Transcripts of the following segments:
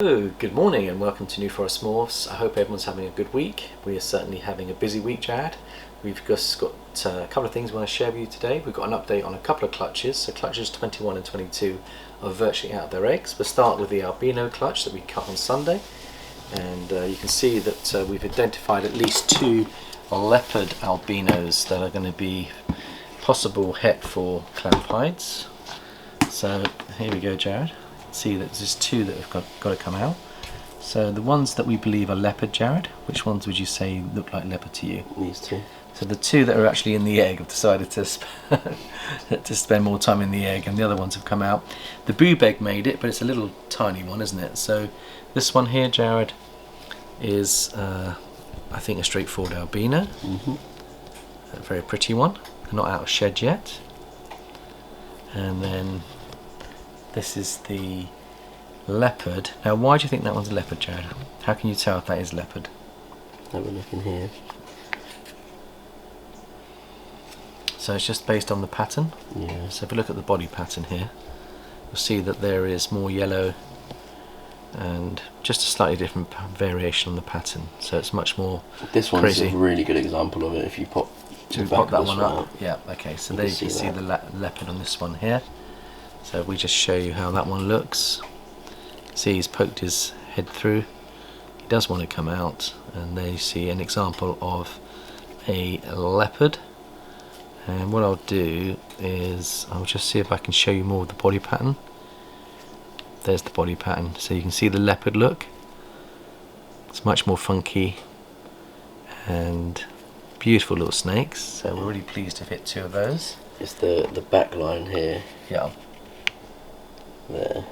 Hello, good morning and welcome to New Forest Morphs. I hope everyone's having a good week. We are certainly having a busy week, Jared. We've just got a couple of things we want to share with you today. We've got an update on a couple of clutches. So clutches 21 and 22 are virtually out of their eggs. We'll start with the albino clutch that we cut on Sunday. And you can see that we've identified at least two leopard albinos that are going to be possible het for clown hides. So here we go, Jared. See that there's two that have got to come out. So the ones that we believe are leopard, Jared, which ones would you say look like leopard to you? These two. So the two that are actually in the egg have decided to to spend more time in the egg, and the other ones have come out. The boob egg made it, but it's a little tiny one, isn't it? So this one here, Jared, is I think a straightforward albino. A very pretty one, not out of shed yet. And then this is the leopard. Now, why do you think that one's a leopard, Jared? How can you tell if that is leopard? Have a look in here. So it's just based on the pattern. Yeah. So if you look at the body pattern here, you'll see that there is more yellow and just a slightly different variation on the pattern. So it's much more This one's crazy. a really good example of it. If you pop, So we pop that one up. Yeah. Okay. So there you can see the leopard on this one here. So we just show you how that one looks. See, he's poked his head through. He does want to come out, and there you see an example of a leopard. And what I'll do is I'll just see if I can show you more of the body pattern. There's the body pattern, so you can see the leopard look. It's much more funky and beautiful little snakes. So we're really pleased to hit two of those. It's the back line here. Yeah. There.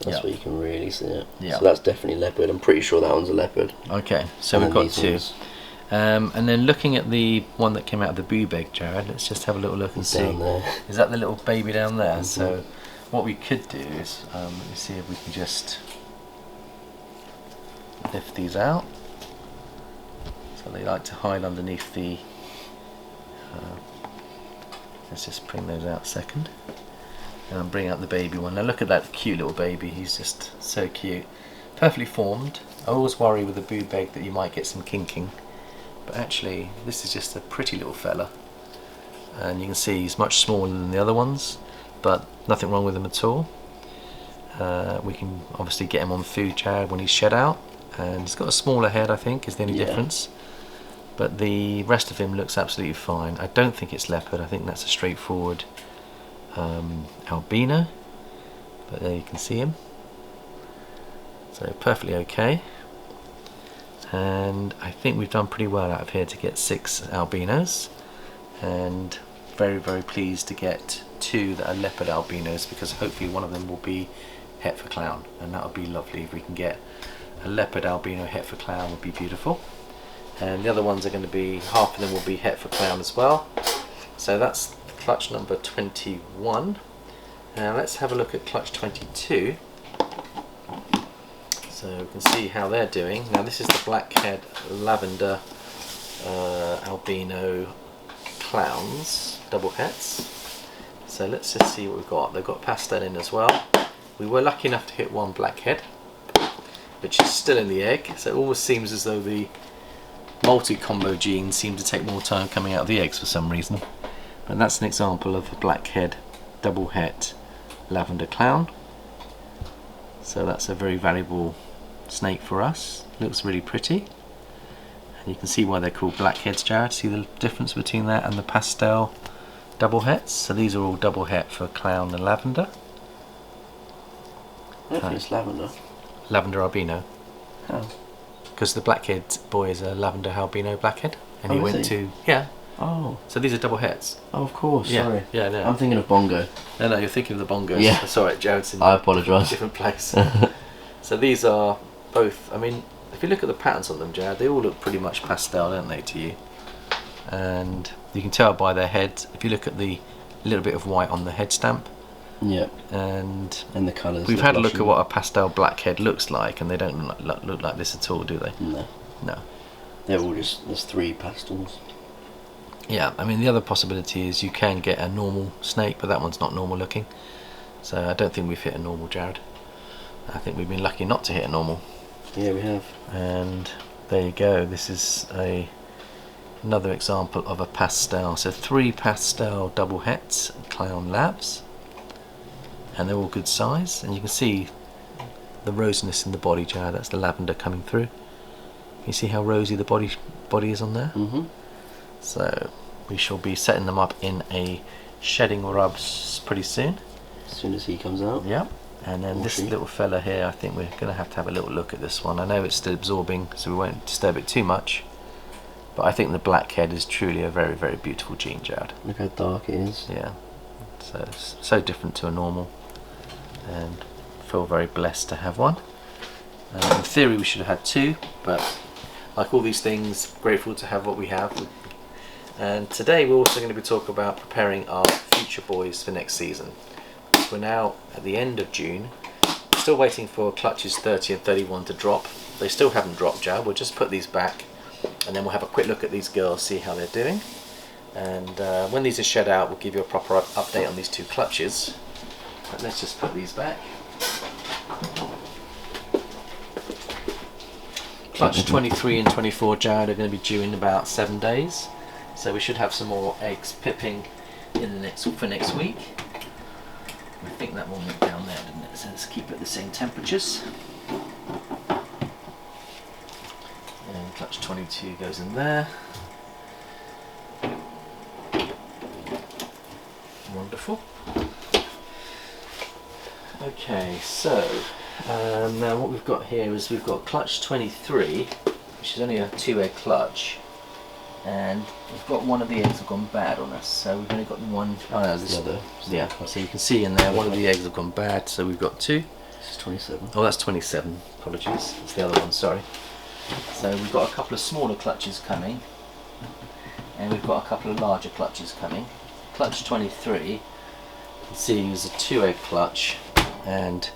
That's where you can really see it. Yeah. So that's definitely leopard. I'm pretty sure that one's a leopard. Okay, so And we've then got these two. ones And then looking at the one that came out of the boob egg, Jared, let's just have a little look and see. down there. Is that the little baby down there? So what we could do is, let me see if we can just lift these out. So they like to hide underneath the, let's just bring those out a second. And bring out the baby one. Now look at that cute little baby, he's just so cute. Perfectly formed. I always worry with the boob egg that you might get some kinking. But actually, this is just a pretty little fella. And you can see he's much smaller than the other ones, but nothing wrong with him at all. We can obviously get him on food, Jared, when he's shed out. And he's got a smaller head, I think, is the only difference. But the rest of him looks absolutely fine. I don't think it's leopard, I think that's a straightforward albino, but there you can see him. So perfectly okay, and I think we've done pretty well out of here to get 6 albinos, and very pleased to get 2 that are leopard albinos, because hopefully one of them will be het for clown, and that would be lovely. If we can get a leopard albino het for clown, would be beautiful. And the other ones are going to be, half of them will be het for clown as well. So that's clutch number 21. Now let's have a look at clutch 22. So we can see how they're doing. Now this is the blackhead lavender albino clowns, double hets. So let's just see what we've got. They've got pastel in as well. We were lucky enough to hit one blackhead, which is still in the egg. So it almost seems as though the multi-combo genes seem to take more time coming out of the eggs for some reason. And that's an example of a blackhead double het lavender clown. So that's a very valuable snake for us. Looks really pretty, and you can see why they're called blackheads, Jared. See the difference between that and the pastel double hets? So these are all double het for clown and lavender. I think it's lavender. Lavender albino. How? Because the blackhead boy is a lavender albino blackhead, and Oh, he went is he? to Oh. So these are double hets. Oh, of course. Yeah. Sorry. Yeah, no. I'm thinking of bongo. No, you're thinking of the bongos. Yeah. That's alright, Jared's in I a apologise. different place. So these are both, I mean, if you look at the patterns on them, Jared, they all look pretty much pastel, don't they, to you? And you can tell by their heads, if you look at the little bit of white on the head stamp. Yeah. And the colours. we've had a look at what a pastel blackhead looks like, and they don't look like this at all, do they? No. No. They're all just, there's 3 pastels. Yeah, I mean, the other possibility is you can get a normal snake, but that one's not normal looking. So I don't think we've hit a normal, Jared. I think we've been lucky not to hit a normal. Yeah, we have. And there you go. This is another example of a pastel. So 3 pastel double hets, clown labs, and they're all good size. And you can see the rosiness in the body, Jared. That's the lavender coming through. You see how rosy the body is on there? Mm-hmm. So we shall be setting them up in a shedding rub pretty soon. As soon as he comes out. Yeah. And then this little fella here, I think we're going to have a little look at this one. I know it's still absorbing, so we won't disturb it too much. But I think the black head is truly a very, very beautiful gene, Jared. Look how dark it is. Yeah. So it's so different to a normal. And feel very blessed to have one. In theory we should have had 2, but like all these things, grateful to have what we have. And today we're also going to be talking about preparing our future boys for next season. We're now at the end of June, still waiting for clutches 30 and 31 to drop. They still haven't dropped, Joe. We'll just put these back and then we'll have a quick look at these girls, see how they're doing. And when these are shed out, we'll give you a proper update on these 2 clutches. But let's just put these back. Clutch 23 and 24, Jared, are going to be due in about 7 days. So we should have some more eggs pipping in the for next week. I think that one went down there, didn't it? So let's keep it at the same temperatures. And clutch 22 goes in there. Wonderful. Okay, so now what we've got here is we've got clutch 23, which is only a 2-egg clutch. And we've got one of the eggs have gone bad on us, so we've only got one. Oh no, this other. Yeah, so you can see in there one of the eggs have gone bad, so we've got 2. This is 27. Oh, that's 27. Apologies, it's the other one. Sorry. So we've got a couple of smaller clutches coming, and we've got a couple of larger clutches coming. Clutch 23, you can see is a 2-egg clutch, and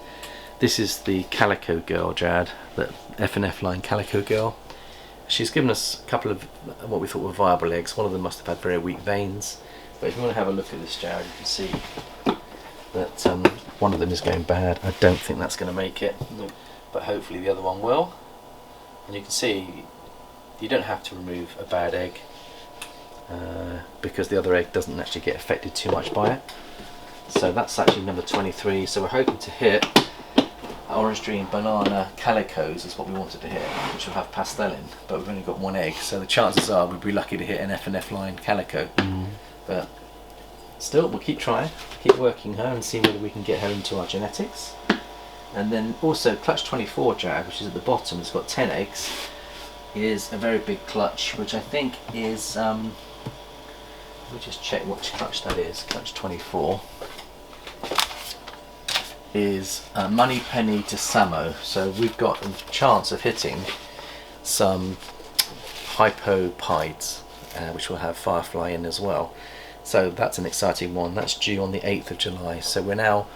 this is the calico girl, Jad, the F&F line calico girl. She's given us a couple of what we thought were viable eggs. One of them must have had very weak veins, but if you want to have a look at this, Jared, you can see that one of them is going bad. I don't think that's going to make it, but hopefully the other one will. And you can see you don't have to remove a bad egg because the other egg doesn't actually get affected too much by it. So that's actually number 23. So we're hoping to hit orange dream banana calicos is what we wanted to hit, which will have pastel in, but we've only got 1 egg, so the chances are we'd be lucky to hit an F&F line calico. But still, we'll keep trying, keep working her and see whether we can get her into our genetics. And then also clutch 24, Jag, which is at the bottom, it's got 10 eggs, is a very big clutch, which I think is let me just check which clutch that is. Clutch 24 is Money Penny to Samo, so we've got a chance of hitting some hypopides, which will have Firefly in as well. So that's an exciting one. That's due on the 8th of July, so we're now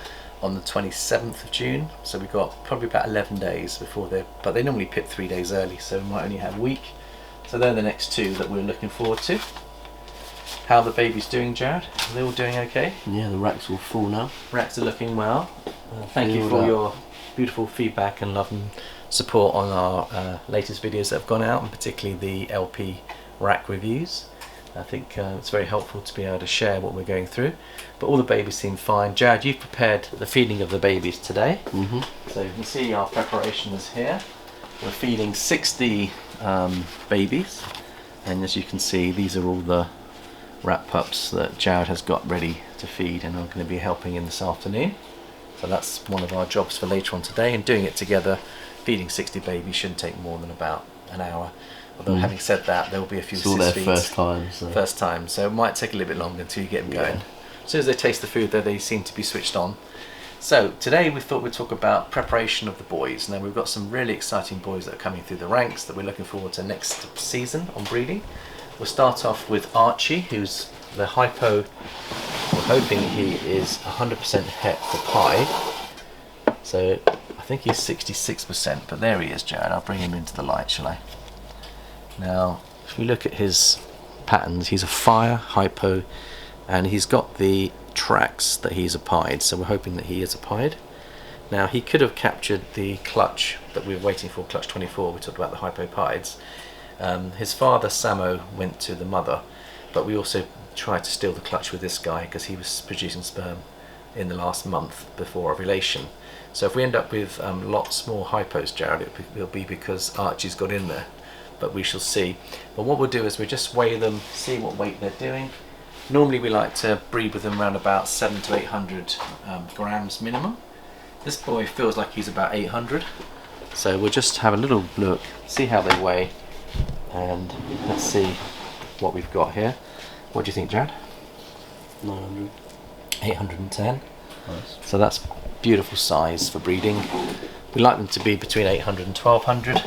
on the 27th of June, so we've got probably about 11 days before but they normally pip 3 days early, so we might only have a week. So they're the next 2 that we're looking forward to. How are the babies doing, Jared? Are they all doing okay? Yeah, the racks all full now. Racks are looking well. Thank you for your beautiful feedback and love and support on our latest videos that have gone out, and particularly the LP rack reviews. I think it's very helpful to be able to share what we're going through. But all the babies seem fine. Jared, you've prepared the feeding of the babies today. So you can see our preparation is here. We're feeding 60 babies, and as you can see, these are all the rat pups that Jared has got ready to feed and are going to be helping in this afternoon. So that's one of our jobs for later on today, and doing it together, feeding 60 babies shouldn't take more than about an hour. Although having said that, there will be a few it's all their feeds. first time. First time, so it might take a little bit longer until you get them going. As soon as they taste the food, though, they seem to be switched on. So today we thought we'd talk about preparation of the boys. Now we've got some really exciting boys that are coming through the ranks that we're looking forward to next season on breeding. We'll start off with Archie, who's the hypo. We're hoping he is 100% het for pie. So I think he's 66%, but there he is, Jared. I'll bring him into the light, shall I? Now, if we look at his patterns, he's a fire hypo, and he's got the tracks that he's a pied, so we're hoping that he is a pied. Now he could have captured the clutch that we were waiting for, clutch 24. We talked about the hypopides. His father Samo went to the mother, but we also tried to steal the clutch with this guy because he was producing sperm in the last month before ovulation. So if we end up with lots more hypos, Jared, it'll be because Archie's got in there, but we shall see. But what we'll do is we just weigh them, see what weight they're doing. Normally we like to breed with them around about 700 to 800 grams minimum. This boy feels like he's about 800, so we'll just have a little look, see how they weigh, and let's see what we've got here. What do you think, Jared? 900. 810. Nice. So that's beautiful size for breeding. We like them to be between 800 and 1200,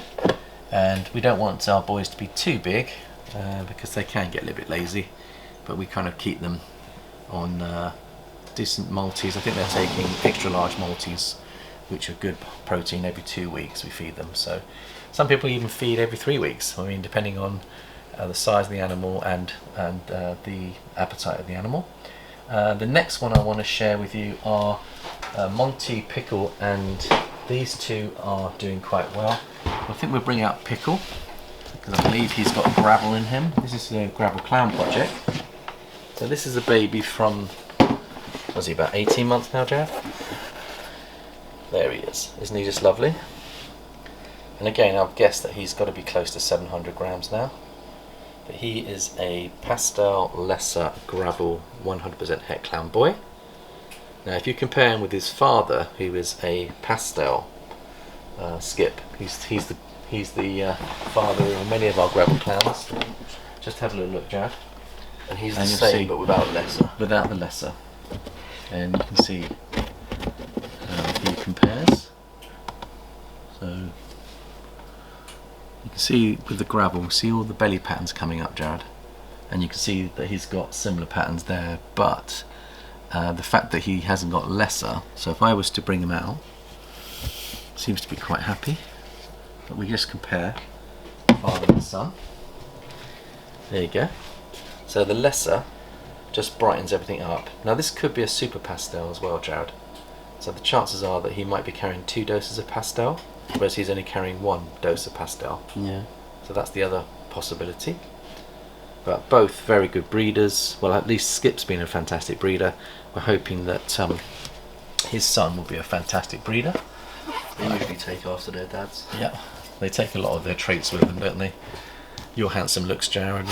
and we don't want our boys to be too big because they can get a little bit lazy, but we kind of keep them on decent multis. I think they're taking extra large multis, which are good protein. Every 2 weeks we feed them. So some people even feed every 3 weeks. I mean, depending on the size of the animal and the appetite of the animal. The next one I want to share with you are Monty, Pickle, and these two are doing quite well. I think we'll bring out Pickle because I believe he's got gravel in him. This is the Gravel Clown project. So this is a baby from, was he about 18 months now, Jared? There he is. Isn't he just lovely? And again, I've guessed that he's got to be close to 700 grams now. But he is a Pastel Lesser Gravel 100% Het Clown boy. Now if you compare him with his father, who is a Pastel Skip, he's the father of many of our Gravel Clowns. Just have a little look, Jared. And he's the same but without lesser. Without the lesser. And you can see how he compares. So you can see with the gravel, see all the belly patterns coming up, Jared, and you can see that he's got similar patterns there, but the fact that he hasn't got lesser, so if I was to bring him out, seems to be quite happy. But we just compare father and son. There you go. So the lesser just brightens everything up. Now this could be a super pastel as well, Jared. So the chances are that he might be carrying 2 doses of pastel, whereas he's only carrying 1 dose of pastel. Yeah. So that's the other possibility. But both very good breeders. Well, at least Skip's been a fantastic breeder. We're hoping that his son will be a fantastic breeder. They usually take after their dads. Yeah, they take a lot of their traits with them, don't they? Your handsome looks, Jared,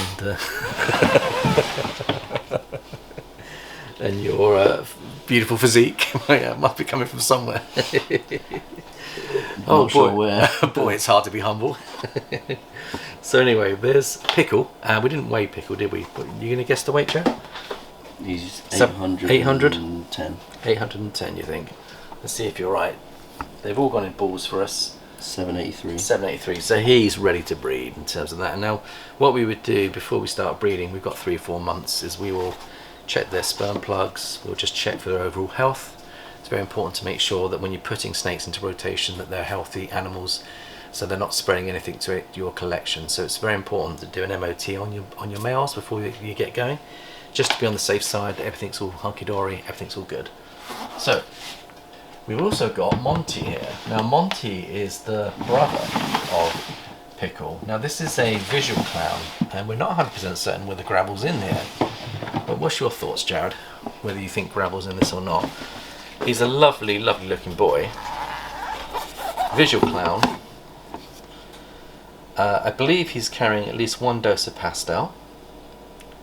and your beautiful physique must be coming from somewhere. Oh boy, sure where. Boy, it's hard to be humble. So anyway, there's Pickle. We didn't weigh Pickle, did we? But you gonna guess the weight, Jared? He's 800? 810. 810, you think? Let's see if you're right. They've all gone in balls for us. 783. 783. So he's ready to breed in terms of that. And now, what we would do before we start breeding, we've got 3 or 4 months, is we will check their sperm plugs. We'll just check for their overall health. It's very important to make sure that when you're putting snakes into rotation, that they're healthy animals, so they're not spreading anything to your collection. So it's very important to do an MOT on your males before you get going, just to be on the safe side that everything's all hunky-dory, everything's all good. So we've also got Monty here. Now Monty is the brother of Pickle. Now this is a visual clown, and we're not 100% certain whether gravel's in here. But what's your thoughts, Jared? Whether you think gravel's in this or not? He's a lovely, lovely looking boy. Visual clown. I believe he's carrying at least 1 dose of pastel.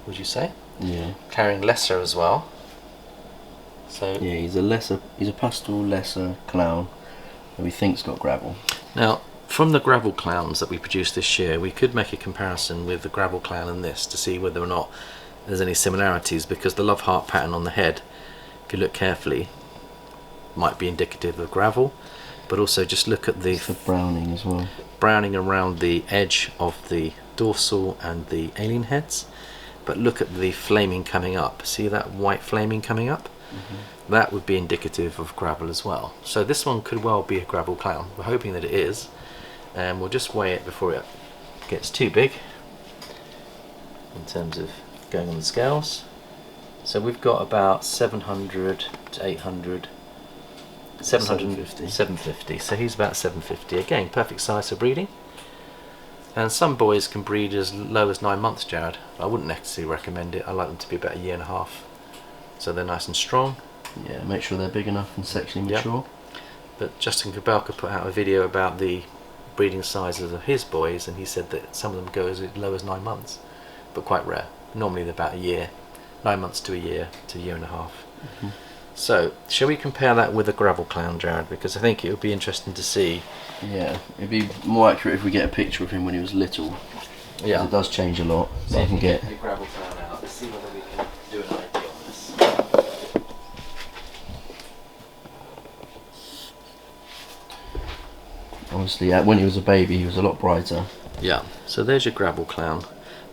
Would you say? Yeah. Carrying lesser as well. So yeah, he's a pastel lesser clown that we think's got gravel. Now, from the gravel clowns that we produced this year, we could make a comparison with the gravel clown and this to see whether or not there's any similarities, because the love heart pattern on the head, if you look carefully, might be indicative of gravel, but also just look at the browning as well. Browning around the edge of the dorsal and the alien heads, but look at the flaming coming up. See that white flaming coming up? Mm-hmm. That would be indicative of gravel as well. So this one could well be a gravel clown. We're hoping that it is, and we'll just weigh it before it gets too big in terms of going on the scales. So we've got about 700 to 800 750. 750. So he's about 750. Again, perfect size for breeding. And some boys can breed as low as 9 months, Jared. I wouldn't necessarily recommend it. I like them to be about a year and a half. So they're nice and strong. Yeah, make sure they're big enough and sexually mature. But Justin Kabelka put out a video about the breeding sizes of his boys, and he said that some of them go as low as 9 months, but quite rare. Normally they're about a year, 9 months to a year and a half. So, shall we compare that with a gravel clown, Jared? Because I think it would be interesting to see. Yeah, it'd be more accurate if we get a picture of him when he was little. Yeah, it does change a lot. So I can get the gravel clown out. Let's see whether we can do an idea on this. Obviously, when he was a baby, he was a lot brighter. Yeah, so there's your gravel clown.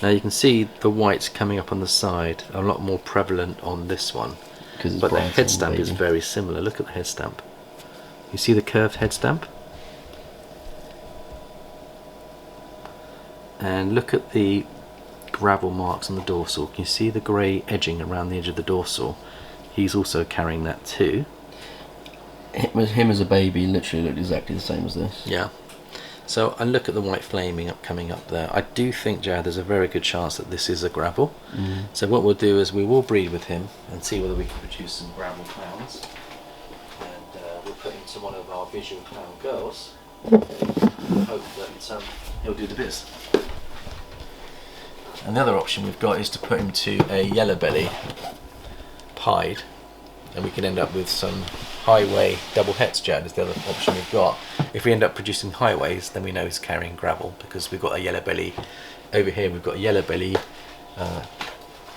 Now you can see the whites coming up on the side are a lot more prevalent on this one. But the head stamp is very similar. Look at the head stamp. You see the curved head stamp? And look at the gravel marks on the dorsal. Can you see the grey edging around the edge of the dorsal? He's also carrying that too. Him as a baby literally looked exactly the same as this. Yeah. So, and look at the white flaming up coming up there. I do think, Jared, there's a very good chance that this is a gravel. So what we'll do is we will breed with him and see whether we can produce some gravel clowns. And we'll put him to one of our visual clown girls. And hope that he'll do the biz. And the other option we've got is to put him to a yellow belly pied, and we can end up with some highway double hets, Jared, is the other option we've got. If we end up producing highways, then we know he's carrying gravel, because we've got a yellow belly over here. We've got a yellow belly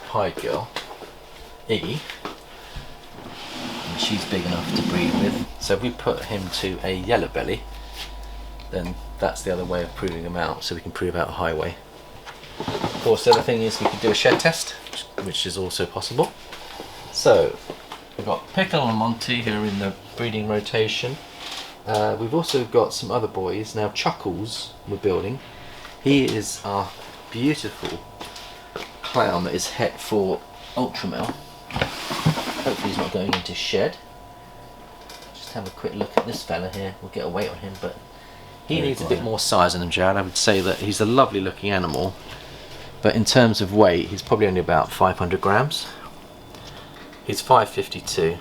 pied girl, Iggy, and she's big enough to breed with. So if we put him to a yellow belly, then that's the other way of proving him out, so we can prove out a highway. Of course, the other thing is we could do a shed test, which is also possible. So we've got Pickle and Monty who are in the breeding rotation. We've also got some other boys. Now Chuckles we're building. He is our beautiful clown that is het for Ultramel. Hopefully he's not going into shed. Just have a quick look at this fella here. We'll get a weight on him, but he needs a bit more size in him, Jared. I would say that he's a lovely looking animal, but in terms of weight he's probably only about 500 grams. He's 552.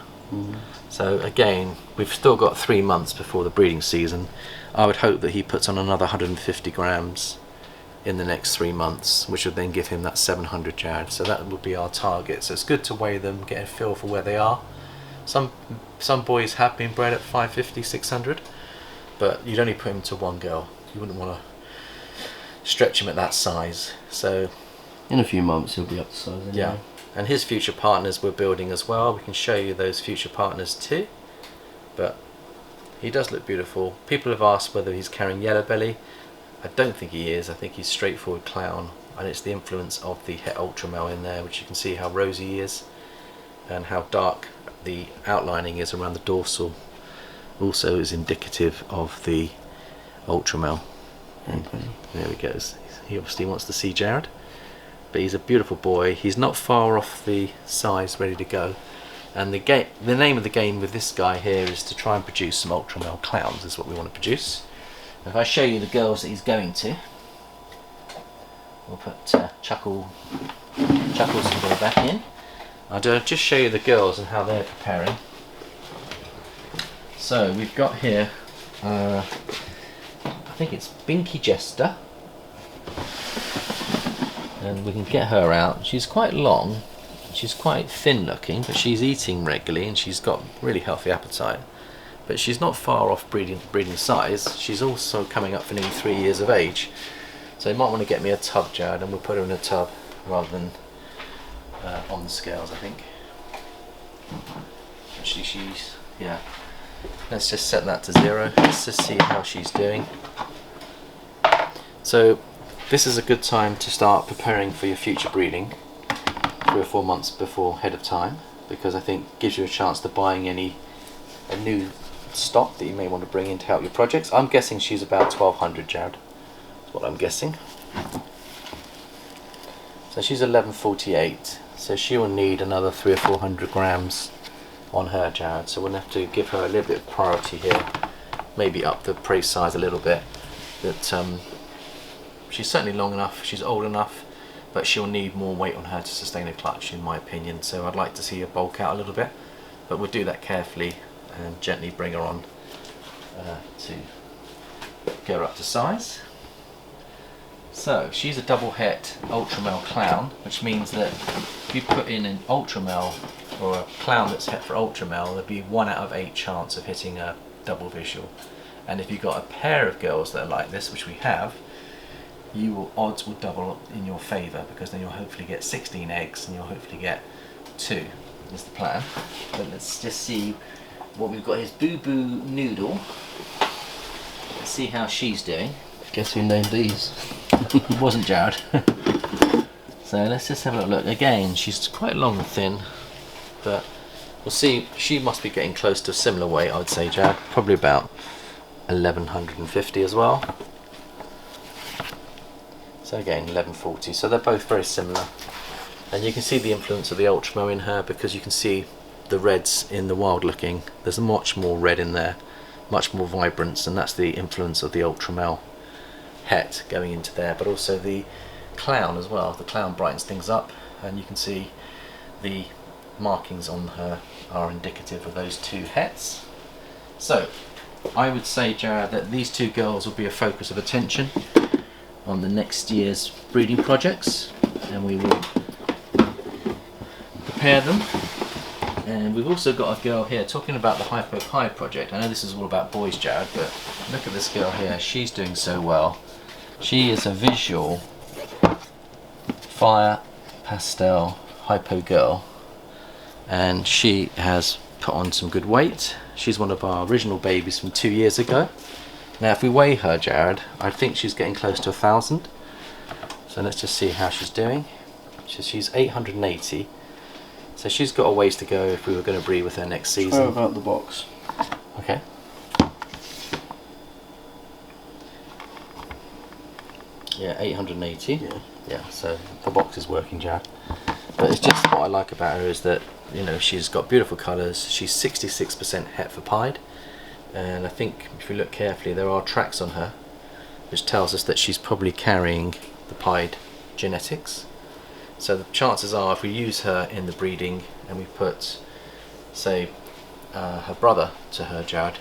So again, we've still got 3 months before the breeding season. I would hope that he puts on another 150 grams in the next 3 months, which would then give him that 700, Jared. So that would be our target. So it's good to weigh them, get a feel for where they are. Some boys have been bred at 550, 600, but you'd only put him to one girl. You wouldn't want to stretch him at that size. So in a few months he'll be up to size anyway. Yeah. And his future partners we're building as well. We can show you those future partners too. But he does look beautiful. People have asked whether he's carrying yellow belly. I don't think he is. I think he's straightforward clown, and it's the influence of the Het Ultramel in there, which you can see how rosy he is and how dark the outlining is around the dorsal. Also is indicative of the Ultramel. And there he goes. He obviously wants to see Jared. But he's a beautiful boy. He's not far off the size ready to go. And the name of the game with this guy here is to try and produce some Ultramel clowns, is what we want to produce. And if I show you the girls that he's going to, we'll put Chuckles can go back in. I'll just show you the girls and how they're preparing. So we've got here, I think it's Binky Jester. And we can get her out. She's quite long, she's quite thin looking, but she's eating regularly and she's got really healthy appetite. But she's not far off breeding size. She's also coming up for nearly 3 years of age. So you might want to get me a tub, Jared, and we'll put her in a tub rather than on the scales, I think. Actually she's, yeah. Let's just set that to 0. Let's just see how she's doing. So this is a good time to start preparing for your future breeding, 3 or 4 months ahead of time, because I think it gives you a chance to buying a new stock that you may want to bring in to help your projects. I'm guessing she's about 1200, Jared. That's what I'm guessing. So she's 1148, so she will need another 300 or 400 grams on her, Jared, so we'll have to give her a little bit of priority here, maybe up the prey size a little bit. That she's certainly long enough, she's old enough, but she'll need more weight on her to sustain a clutch, in my opinion. So I'd like to see her bulk out a little bit, but we'll do that carefully and gently bring her on to get her up to size. So she's a double het ultra male clown, which means that if you put in an ultra male or a clown that's het for ultra male, there'd be 1 out of 8 chance of hitting a double visual. And if you've got a pair of girls that are like this, which we have, odds will double in your favour, because then you'll hopefully get 16 eggs and you'll hopefully get 2 is the plan. But let's just see what we've got. Here's Boo Boo Noodle. Let's see how she's doing. Guess who named these? It wasn't Jared. So let's just have a look. Again, she's quite long and thin, but we'll see. She must be getting close to a similar weight, I would say, Jared. Probably about 1150 as well. So again, 1140. So they're both very similar. And you can see the influence of the Ultramo in her, because you can see the reds in the wild looking. There's much more red in there, much more vibrance, and that's the influence of the Ultramel het going into there, but also the clown as well. The clown brightens things up, and you can see the markings on her are indicative of those 2 hets. So I would say, Jared, that these 2 girls will be a focus of attention on the next year's breeding projects, and we will prepare them. And we've also got a girl here talking about the Hypo Pie project. I know this is all about boys, Jared, but look at this girl here. She's doing so well. She is a visual fire pastel hypo girl, and she has put on some good weight. She's one of our original babies from 2 years ago. Now if we weigh her, Jared, I think she's getting close to 1,000. So let's just see how she's doing. She's 880. So she's got a ways to go if we were going to breed with her next season. Try about the box. Okay. Yeah, 880. Yeah, so the box is working, Jared. But it's just what I like about her is that, you know, she's got beautiful colours. She's 66% het for pied, and I think if you look carefully, there are tracks on her, which tells us that she's probably carrying the pied genetics. So the chances are, if we use her in the breeding and we put, say, her brother to her, Jared,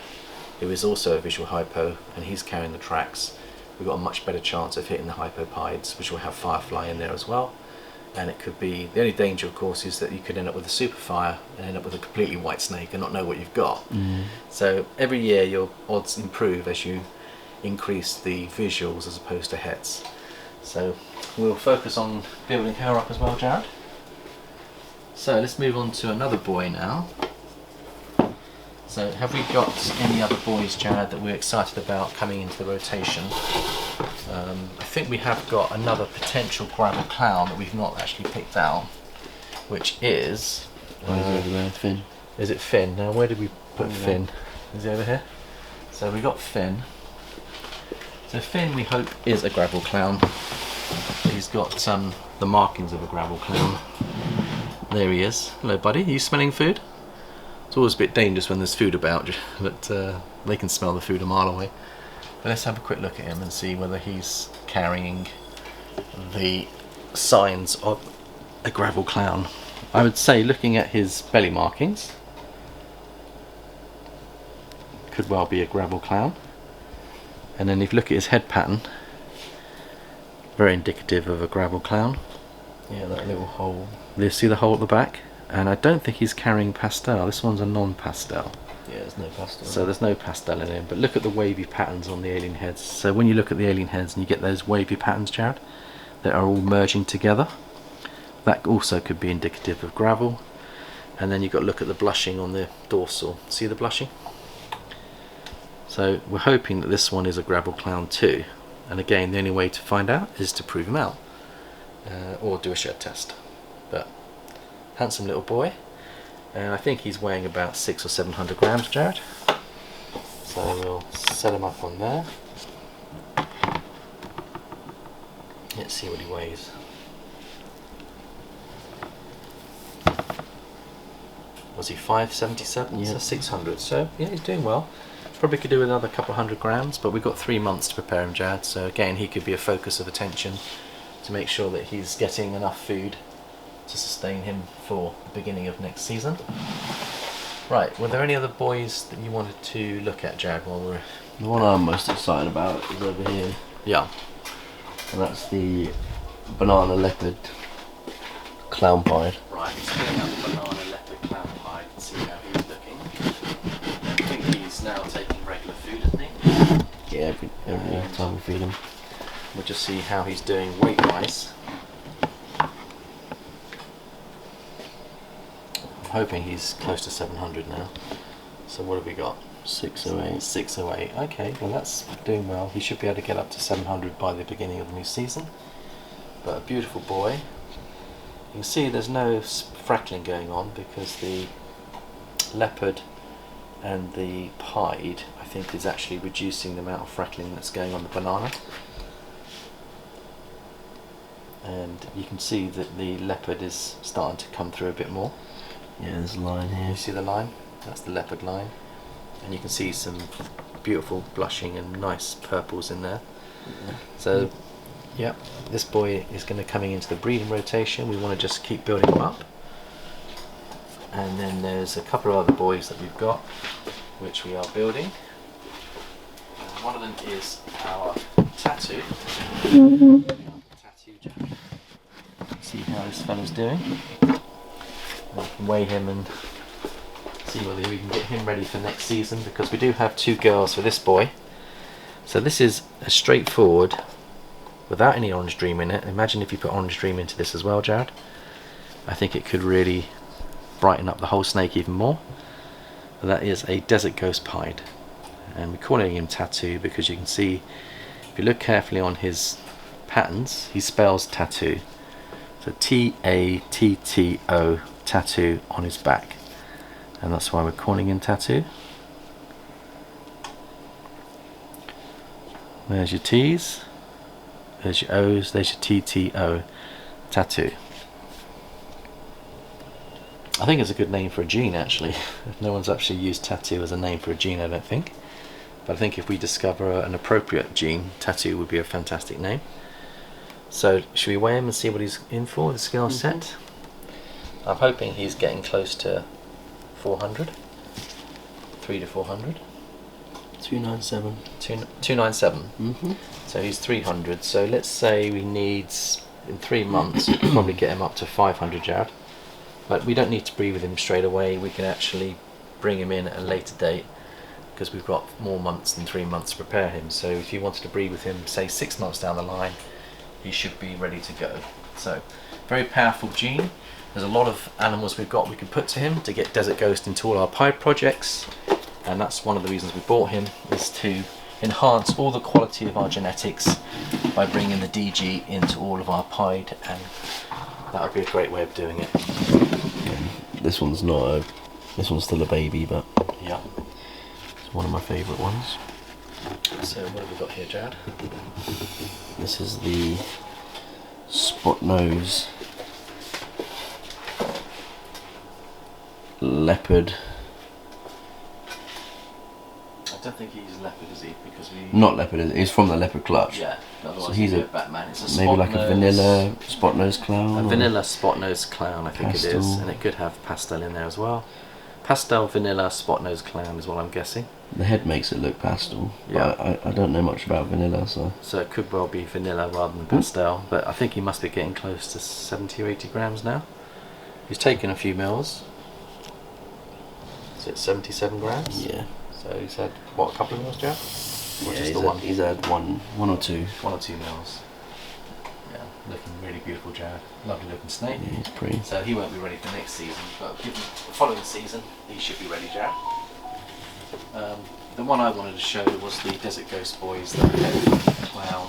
who is also a visual hypo, and he's carrying the tracks, we've got a much better chance of hitting the hypopides, which will have Firefly in there as well. And it could be, the only danger of course is that you could end up with a super fire and end up with a completely white snake and not know what you've got. So every year your odds improve as you increase the visuals as opposed to hets. So we'll focus on building her up as well, Jared. So let's move on to another boy now. So have we got any other boys, Jared, that we're excited about coming into the rotation? I think we have got another potential gravel clown that we've not actually picked out, which is... Finn. Is it Finn? Now where did we put Finn? Is he over here? So we got Finn. So Finn, we hope, is a gravel clown. He's got the markings of a gravel clown. There he is. Hello buddy, are you smelling food? It's always a bit dangerous when there's food about, but they can smell the food a mile away. But let's have a quick look at him and see whether he's carrying the signs of a gravel clown. I would say, looking at his belly markings, could well be a gravel clown. And then if you look at his head pattern, very indicative of a gravel clown. Yeah, that little hole. You see the hole at the back? And I don't think he's carrying pastel. This one's a non-pastel. Yeah, there's no pastel. So there's no pastel in him. But look at the wavy patterns on the alien heads. So when you look at the alien heads and you get those wavy patterns, Jared, that are all merging together, that also could be indicative of gravel. And then you've got to look at the blushing on the dorsal. See the blushing? So we're hoping that this one is a gravel clown too. And again, the only way to find out is to prove him out, or do a shed test. But handsome little boy, and I think he's weighing about 600 or 700 grams, Jared. So we'll set him up on there. Let's see what he weighs. was he 577? Yeah. So 600. So yeah, he's doing well. Probably could do another couple 100 grams, but we've got 3 months to prepare him, Jad. So again, he could be a focus of attention to make sure that he's getting enough food to sustain him for the beginning of next season. Right, were there any other boys that you wanted to look at, Jad, while we're... The one I'm most excited about is over here, Yeah. and that's the banana leopard clown pied. Right, let's bring out the banana leopard clown pied and see how he's looking. I think he's now taking regular food, isn't he? Yeah, every time we feed him. We'll just see how he's doing weight-wise. I'm hoping he's close to 700 now. So what have we got? 608. 608. Okay, well that's doing well. He should be able to get up to 700 by the beginning of the new season. But a beautiful boy. You can see there's no freckling going on because the leopard and the pied, I think, is actually reducing the amount of freckling that's going on the banana. And you can see that the leopard is starting to come through a bit more. Yeah, there's a line here. You see the line? That's the leopard line. And you can see some beautiful blushing and nice purples in there. Yeah. So, yeah, this boy is going to coming into the breeding rotation. We want to just keep building him up. And then there's a couple of other boys that we've got, which we are building. And one of them is our tattoo. Tattoo Jack. See how this fella's doing. And we can weigh him and see whether we can get him ready for next season, because we do have 2 girls for this boy. So this is a straightforward, without any orange dream in it. Imagine if you put orange dream into this as well, Jared. I think it could really brighten up the whole snake even more. But that is a desert ghost pied, and we're calling him Tattoo because you can see, if you look carefully on his patterns, he spells tattoo. So T-A-T-T-O, tattoo on his back. And that's why we're calling him Tattoo. There's your T's, there's your O's, there's your T-T-O, Tattoo. I think it's a good name for a gene, actually. No one's actually used Tattoo as a name for a gene, I don't think. But I think if we discover an appropriate gene, Tattoo would be a fantastic name. So should we weigh him and see what he's in for, the scale set? I'm hoping he's getting close to 400, 3 to 400. 297. 297. So he's 300. So let's say we need, in 3 months, we could probably get him up to 500, Jared. But we don't need to breed with him straight away. We can actually bring him in at a later date, because we've got more months than 3 months to prepare him. So if you wanted to breed with him, say 6 months down the line, he should be ready to go. So very powerful gene. There's a lot of animals we can put to him to get Desert Ghost into all our pied projects, and that's one of the reasons we bought him, is to enhance all the quality of our genetics by bringing the DG into all of our pied, and that would be a great way of doing it. This one's not this one's still a baby, but yeah, it's one of my favourite ones. So what have we got here, Jared? This is the spot nose leopard. I don't think he's leopard, is he? Because we... Not leopard, he's from the leopard clutch. Yeah, otherwise so he's he'd a be Batman. It's a maybe like spot a nose, vanilla spot nose clown. a vanilla spot nose clown, I think pastel. it is, and it could have pastel in there as well. Pastel vanilla spot nose clown is what I'm guessing. The head makes it look pastel. Yeah. But I don't know much about vanilla, so it could well be vanilla rather than pastel, but I think he must be getting close to 70 or 80 grams now. He's taken a few mils. Is it 77 grams? yeah. So he's had, what, a couple of mils, Jeff? Or Yeah, just the one? he's had one or two. 1 or 2 mils. Yeah, looking really beautiful, Jared. Lovely looking snake. Yeah, he's pretty. So he won't be ready for next season, but given the following season, he should be ready, Jared. The one I wanted to show was the Desert Ghost Boys, the head clown.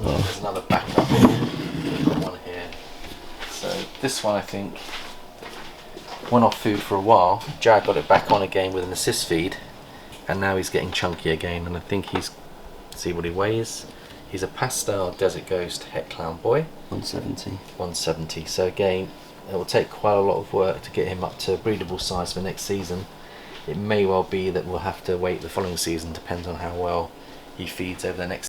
Oh. There's another backup. We've got one here. So this one, I think, went off food for a while. Jared got it back on again with an assist feed, and now he's getting chunky again, and I think he's, see what he weighs. He's a pastel Desert Ghost het clown boy. 170. 170. So again, it will take quite a lot of work to get him up to breedable size for next season. It may well be that we'll have to wait the following season, depends on how well he feeds over the next